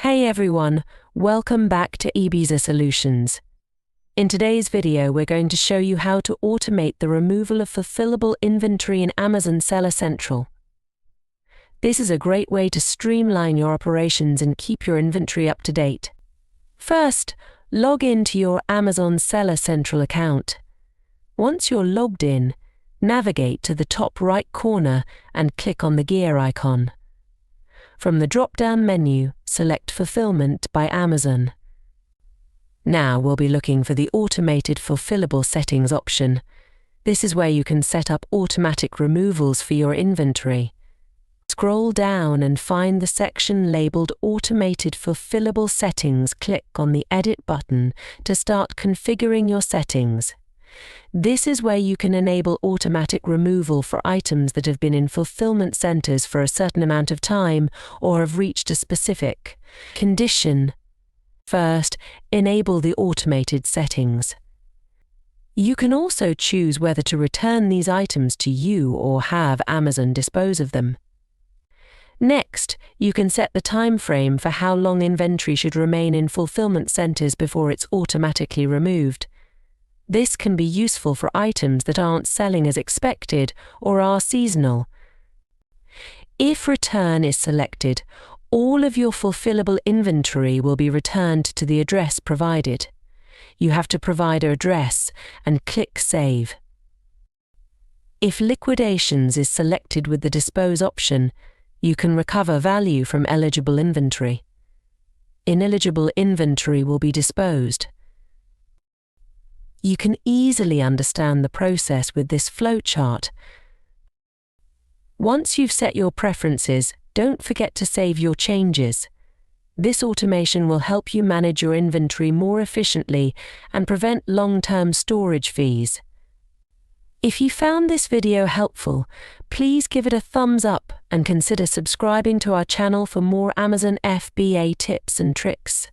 Hey everyone, welcome back to Ibiza Solutions. In today's video, we're going to show you how to automate the removal of fulfillable inventory in Amazon Seller Central. This is a great way to streamline your operations and keep your inventory up to date. First, log in to your Amazon Seller Central account. Once you're logged in, navigate to the top right corner and click on the gear icon. From the drop-down menu, select Fulfillment by Amazon. Now we'll be looking for the Automated Fulfillable Settings option. This is where you can set up automatic removals for your inventory. Scroll down and find the section labeled Automated Fulfillable Settings. Click on the Edit button to start configuring your settings. This is where you can enable automatic removal for items that have been in fulfillment centers for a certain amount of time or have reached a specific condition. First, enable the automated settings. You can also choose whether to return these items to you or have Amazon dispose of them. Next, you can set the time frame for how long inventory should remain in fulfillment centers before it's automatically removed. This can be useful for items that aren't selling as expected or are seasonal. If return is selected, all of your fulfillable inventory will be returned to the address provided. You have to provide an address and click Save. If liquidations is selected with the Dispose option, you can recover value from eligible inventory. Ineligible inventory will be disposed. You can easily understand the process with this flowchart. Once you've set your preferences, don't forget to save your changes. This automation will help you manage your inventory more efficiently and prevent long-term storage fees. If you found this video helpful, please give it a thumbs up and consider subscribing to our channel for more Amazon FBA tips and tricks.